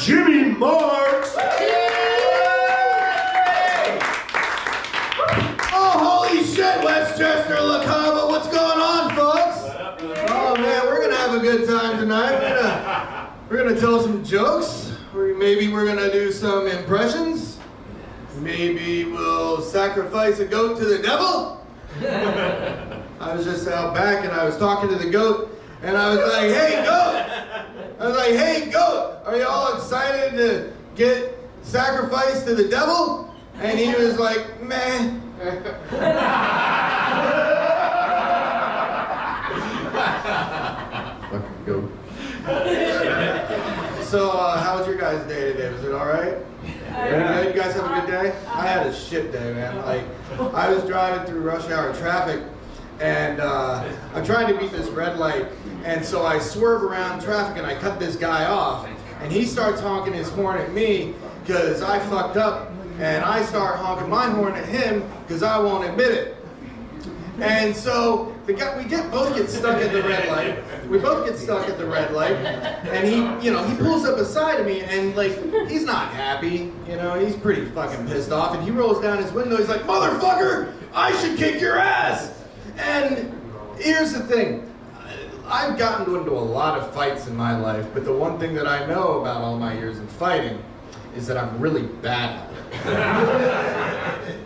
Jimmy Marx. Oh, holy shit, Westchester, Lacava, what's going on, folks? Oh man, we're gonna have a good time tonight. We're gonna tell some jokes. Maybe we're gonna do some impressions. Maybe we'll sacrifice a goat to the devil. I was just out back and I was talking to the goat and I was like, hey goat! I was like, hey goat, are you all excited to get sacrificed to the devil? And he was like, meh. Fucking goat. So, how was your guys' day today? Was it alright? Yeah. You guys have a good day? I had a shit day, man. Like, I was driving through rush hour traffic, and I'm trying to beat this red light, and so I swerve around traffic and I cut this guy off, and he starts honking his horn at me because I fucked up, and I start honking my horn at him because I won't admit it. And so we both get stuck at the red light. We both get stuck at the red light, and he pulls up beside of me, and like he's not happy, he's pretty fucking pissed off, and he rolls down his window. He's like, "Motherfucker, I should kick your ass." And here's the thing. I've gotten into a lot of fights in my life, but the one thing that I know about all my years of fighting is that I'm really bad at it.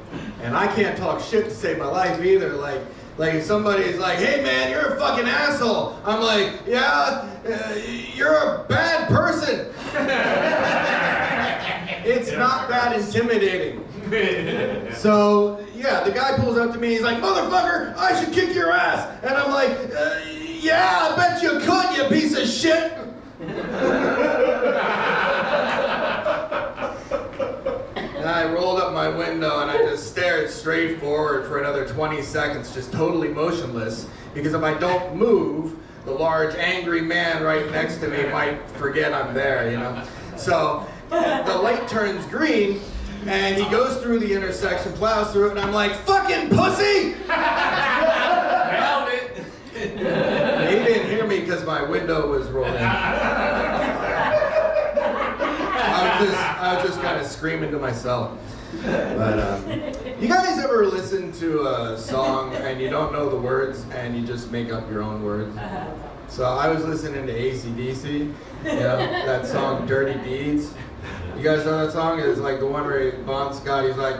And I can't talk shit to save my life either. Like if somebody's like, "Hey man, you're a fucking asshole," I'm like, "Yeah, you're a bad person." It's not that intimidating. So yeah, the guy pulls up to me, he's like, "Motherfucker, I should kick your ass." And I'm like, "Yeah, I bet you could, you piece of shit." And I rolled up my window and I just stared straight forward for another 20 seconds, just totally motionless, because if I don't move, the large angry man right next to me might forget I'm there, So the light turns green and he goes through the intersection, plows through it, and I'm like, "Fucking pussy!" Found it. He didn't hear me because my window was rolling. I was just kind of screaming to myself. But you guys ever listen to a song and you don't know the words and you just make up your own words? So I was listening to AC/DC, that song "Dirty Deeds." You guys know that song? It's like the one where Bon Scott, he's like,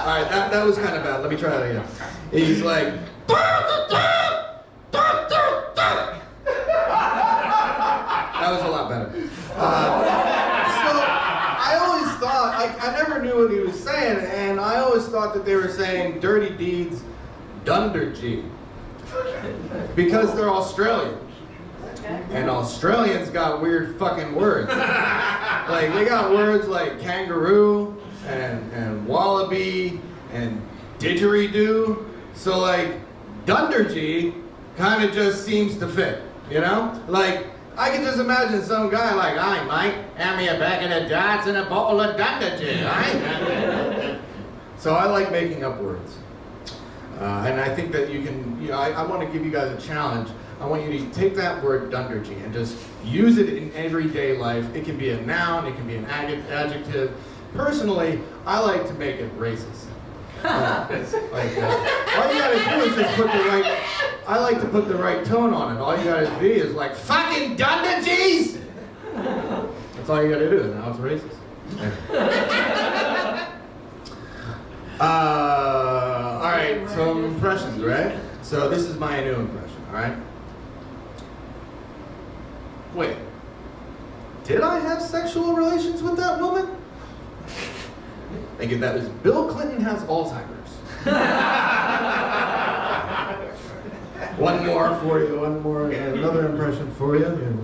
alright, that was kind of bad. Let me try that again. He's like, that was a lot better. So I always thought, I never knew what he was saying, and I always thought that they were saying "dirty deeds, Dundergy," because they're Australian. And Australians got weird fucking words. Like, they got words like kangaroo, and wallaby, and didgeridoo. So like, Dundergy kind of just seems to fit, Like, I can just imagine some guy like, "Aye, mate, hand me a packet of darts and a bottle of Dundergy, aye?" So I like making up words. And I think that you can, I want to give you guys a challenge. I want you to take that word Dundergy and just use it in everyday life. It can be a noun, it can be an adjective. Personally, I like to make it racist. All you gotta do is just put the right, I like to put the right tone on it. All you gotta be is like, "Fucking Dundergees!" That's all you gotta do, now it's racist. Alright, so impressions, right? So this is my new impression, alright? Wait, did I have sexual relations with that woman? Thinking that was Bill Clinton has Alzheimer's. One more for you, another impression for you.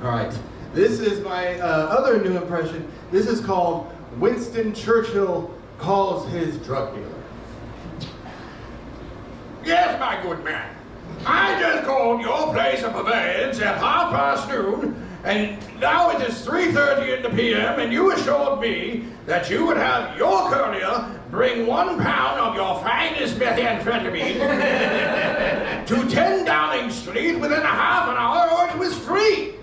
Alright, this is my other new impression. This is called Winston Churchill Calls His Drug Dealer. "Yes, my good man. I just called your place of abeyance at noon, and now it is 3:30 in the p.m., and you assured me that you would have your courier bring 1 pound of your finest methamphetamine leave within a half an hour or it was free.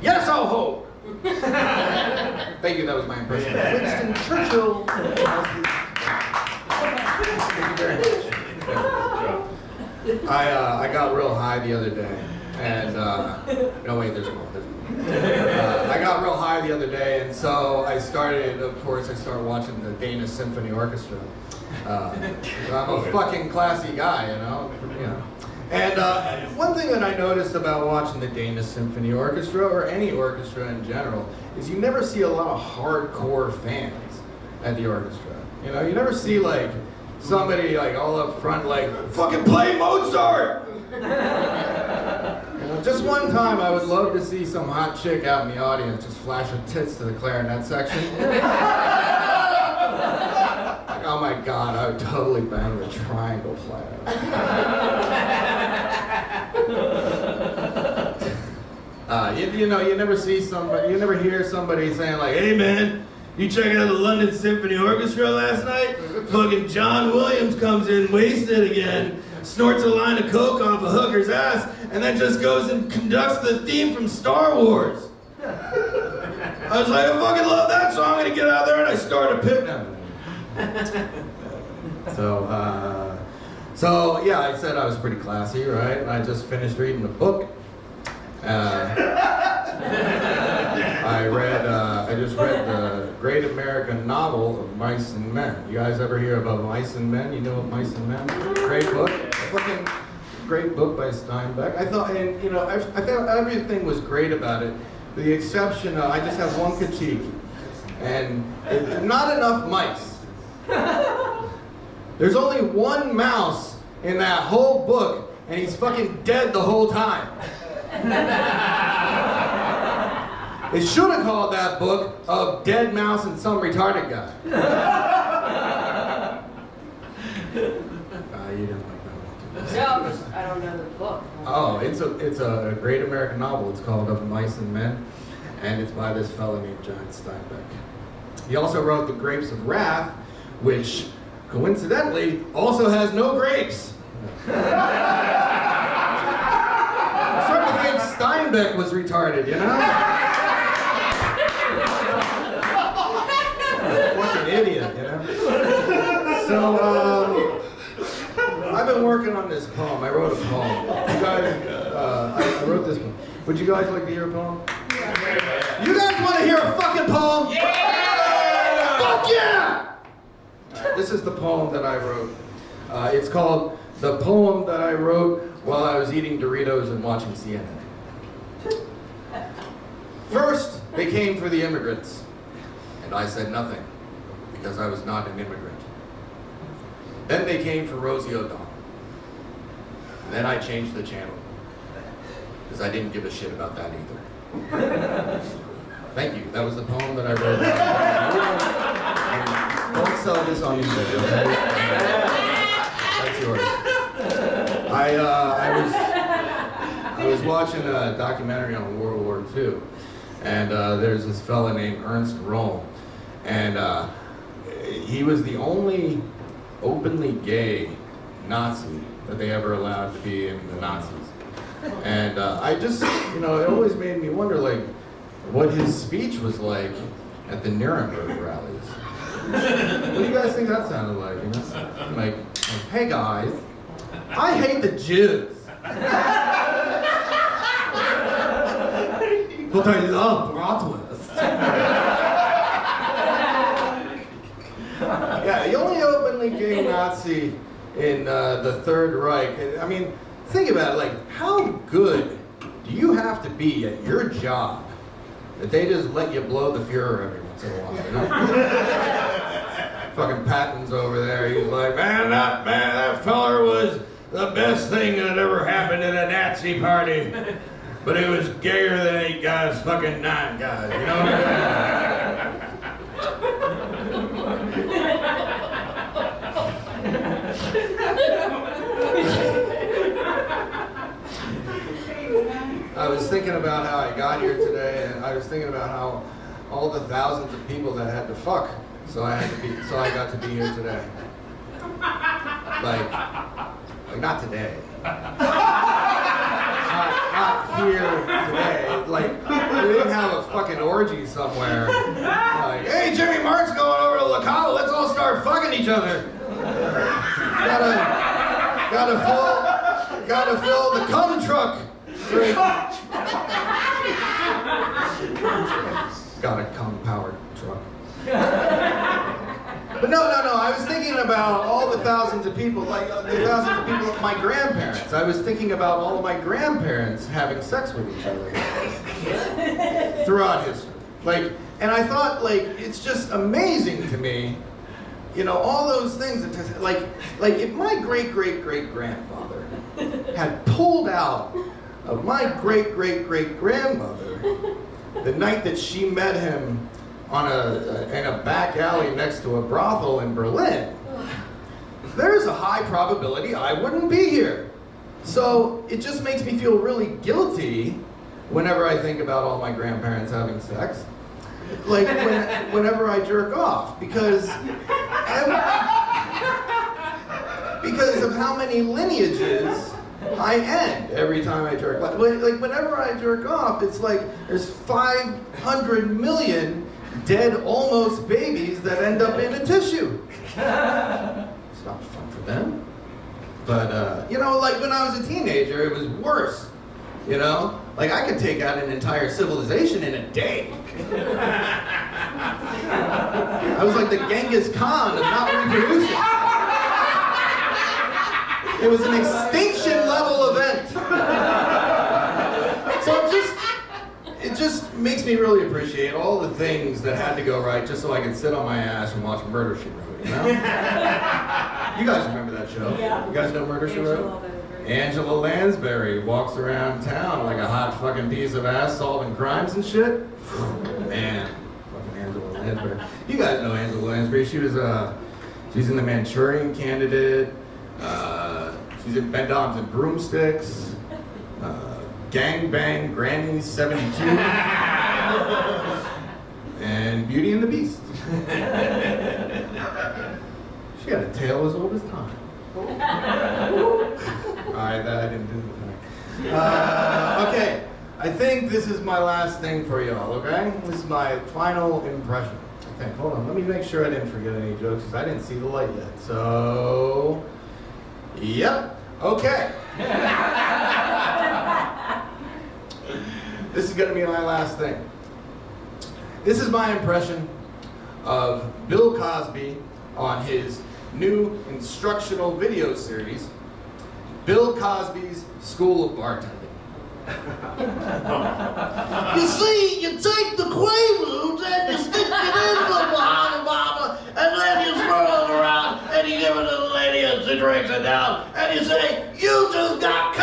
Yes, I'll hold. Thank you, that was my impression. Winston Churchill. Thank you very much. I got real high the other day, and no wait, there's more. I got real high the other day, and so I started watching the Danish Symphony Orchestra. I'm a fucking classy guy, you know. And one thing that I noticed about watching the Danish Symphony Orchestra, or any orchestra in general, is you never see a lot of hardcore fans at the orchestra. You know, you never see like somebody like all up front like, fucking play Mozart! You know, just one time I would love to see some hot chick out in the audience just flash her tits to the clarinet section. Like, oh my god, I would totally bang the triangle player. You know, you never see somebody, you never hear somebody saying like, hey man, you check out the London Symphony Orchestra last night? Fucking John Williams comes in wasted again, snorts a line of coke off a hooker's ass, and then just goes and conducts the theme from Star Wars. I was like, I fucking love that song, I'm gonna get out there, and I started picking. So yeah, I said I was pretty classy, right? And I just finished reading a book. I just read the great American novel of Mice and Men. You guys ever hear about Mice and Men? You know what Mice and Men? Great book. Fucking great book by Steinbeck. I thought, and you know, I thought everything was great about it, with the exception of, I just have one critique, and not enough mice. There's only one mouse in that whole book, and he's fucking dead the whole time. They should have called that book of Dead Mouse and Some Retarded Guy. You didn't like that one. No, I don't know the book. Oh, it's a great American novel. It's called Of Mice and Men, and it's by this fellow named John Steinbeck. He also wrote The Grapes of Wrath, which coincidentally also has no grapes. I'm starting to think Steinbeck was retarded, you know? Fucking idiot, you know? So, I've been working on this poem. I wrote a poem. You guys, I wrote this one. Would you guys like to hear a poem? Yeah. You guys want to hear a fucking poem? Yeah! Fuck yeah! This is the poem that I wrote. It's called The Poem That I Wrote While I Was Eating Doritos and Watching CNN. First, they came for the immigrants, and I said nothing, because I was not an immigrant. Then they came for Rosie O'Donnell. And then I changed the channel, because I didn't give a shit about that either. Thank you. That was the poem that I wrote. Don't sell this on eBay, okay? That's yours. I was watching a documentary on World War II, and there's this fella named Ernst Röhm, and he was the only openly gay Nazi that they ever allowed to be in the Nazis. And I just, you know, it always made me wonder, like, what his speech was like at the Nuremberg rallies. What do you guys think that sounded like? You know? Like, hey guys, I hate the Jews. But I love bratwurst. Yeah, the only openly gay Nazi in the Third Reich. I mean, think about it, like, how good do you have to be at your job that they just let you blow the Fuhrer every once in a while, you know? Fucking Patton's over there, he's like, that feller was the best thing that ever happened in a Nazi party. But it was gayer than 8 guys, fucking 9 guys, you know what I mean? I was thinking about how I got here today, and I was thinking about how all the thousands of people that had to fuck, so I got to be here today. Like Like, not today. not here today. Like, we didn't have a fucking orgy somewhere. Like, hey, Jimmy Marx going over to Lacava, let's all start fucking each other. Gotta fill the cum truck. Got a cum powered truck. But no, I was thinking about all the thousands of people, like the thousands of people, my grandparents. I was thinking about all of my grandparents having sex with each other throughout history. Like, and I thought, like, it's just amazing to me, you know, all those things that, like if my great-great-great-grandfather had pulled out of my great-great-great-grandmother the night that she met him in a back alley next to a brothel in Berlin, there's a high probability I wouldn't be here. So it just makes me feel really guilty whenever I think about all my grandparents having sex. Like whenever I jerk off, because of how many lineages I end every time I jerk off. Like whenever I jerk off, it's like there's 500 million dead almost babies that end up in a tissue. It's not fun for them. But, you know, like when I was a teenager, it was worse. You know? Like I could take out an entire civilization in a day. I was like the Genghis Khan of not reproducing. It was an extinction level event. So it just makes me really appreciate all the things that had to go right just so I could sit on my ass and watch Murder, She Wrote, you know? You guys remember that show? Yeah. You guys know Murder, She Wrote? Angela Lansbury walks around town like a hot fucking piece of ass solving crimes and shit. Man, fucking Angela Lansbury. You guys know Angela Lansbury. She's in The Manchurian Candidate. She's in Ben Dobbs and Broomsticks. Gang Bang Granny 72. And Beauty and the Beast. She had a tail as old as time. Alright, that I didn't do the thing. Okay, I think this is my last thing for y'all, okay? This is my final impression. Okay, hold on, let me make sure I didn't forget any jokes because I didn't see the light yet. So, yep, okay. This is gonna be my last thing. This is my impression of Bill Cosby on his new instructional video series, Bill Cosby's School of Bartending. You see, you take the Quaaludes and you stick it in the bottle, and then you swirl it around, and you give it to the lady and she drinks it down, and you say, you just got